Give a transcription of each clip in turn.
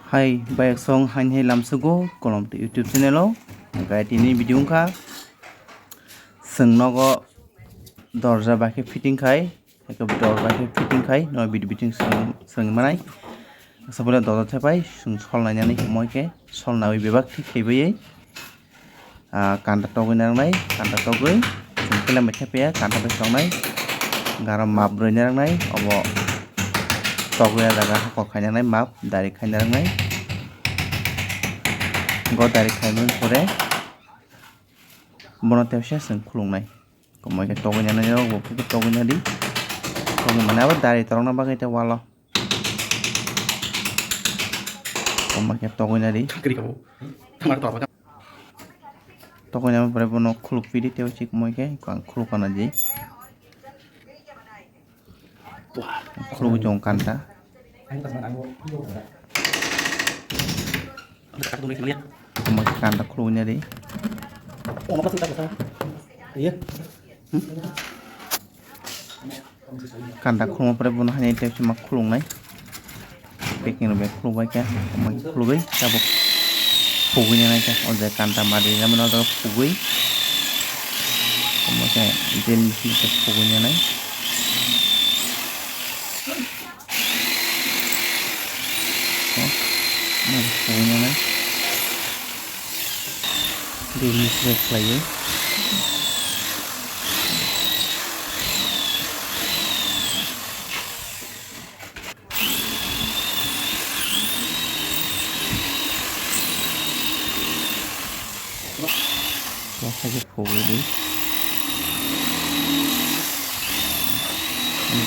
Hai, banyak song hanya lamsugo kolom tu YouTube channel o. Gaya ini video ka sengnogo dorja bake fitting kai, eko door bake fitting kai, no video fitting seng manai. Sabula dorja tepai, sung sol nanya ni moi ke sol nawi bebak ti kebeye. Kanta togoi nang nai, kanta togoi, sung kela mecha peya, kanta besong nai, garam map broi nang nai, obo togoi jaga hakok khai nang nai map dari khai nang nai. Go dari khai pore bono tepse seng khulungnai komoi ke togoi nang nai bo ke togoi na di togoi mane abo dari torong na bagai te walo komoi ke togoi na di togoi na pore bono khuluk pidi te chik moi ke kang khuluk na di khuluk jong kanta komoi ke kanta khuluk na di kanta khuluk pore bono hanya te chima khuluk nai packing be khuluk bai ke komoi khuluk tabuk pugui nai ke oje kanta mari na mono pugui komoi ke jel misi ke pugui nai pugui nai jel misi ke play saja pugui di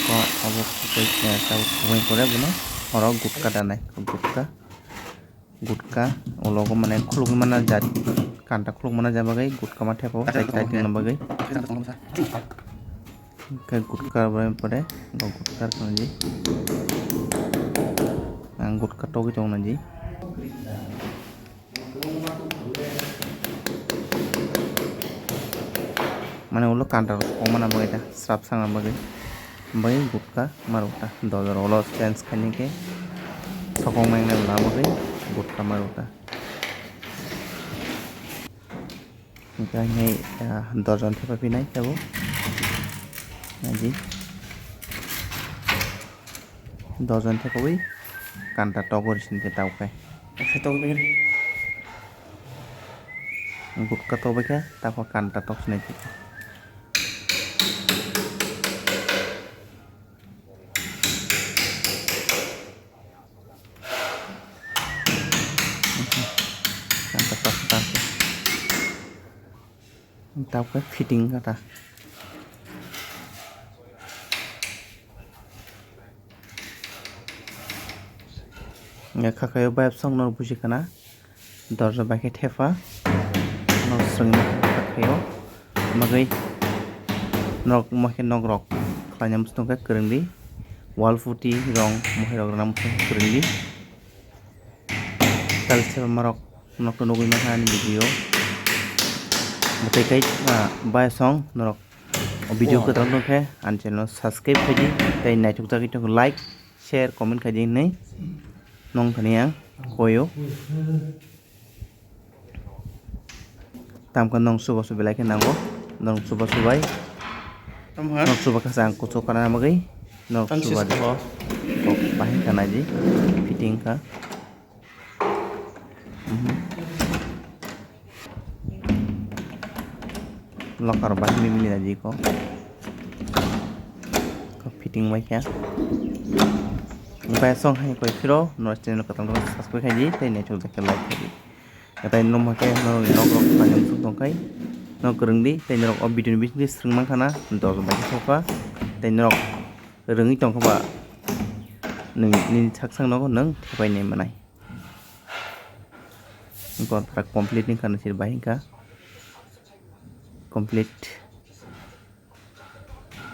ko abo pugui pore bono oro gutka danai gutka ulogo mane khuluk mana jat kanta khuluk mana jabagai gutka ma thepo tai ting bagai ke gutka pore go gutka kanji ang gutka togi jong nanji mane ulo kanta mana bagai ta srap sang bagai bagai gutka maruta dollar ulo sense khani ke thokong mang na la bagai gutka maruta Kaya doron tepa pinay tabo naji doron tepa wi kanta togor sinte tau kai gutka tobe ka tapo kanta tok snai kanta tok tau ka fitting kata ya khakayo bayap song nor buji kana dorja bake thefa nor sung khakayo magai nok mohe nok rok khlanyam stung ka kerengdi wall futi rong mohe rok nam kerengdi talse marok nok to nogui ma ni video mutai kai bay song norok video ko tang ke an channel subscribe khaji tai nai thuk jagi to like share comment khaji nei nong thania koyo tam kan nong suba suba like nango nong suba subai nong suba ka sang kucho kana magai nong suba de ko pahin kana ji fitting ka lokar bahmi mini naji ko fitting mai kya song hai koi firo no channel ko tang subscribe khaji tai ne chul like khaji tai nom ha ke no nok rok panjang sung tong kai no kerengdi tai nok ob video ni sring mang khana dor ba ki soka tai nok rengi tong ba ning chak sang no nang thepai ne manai contract complete ni kana sir bai ka complete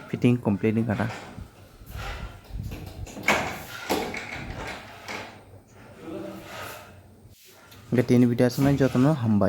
fitting complete ning kata gati ini video asana jotono hamba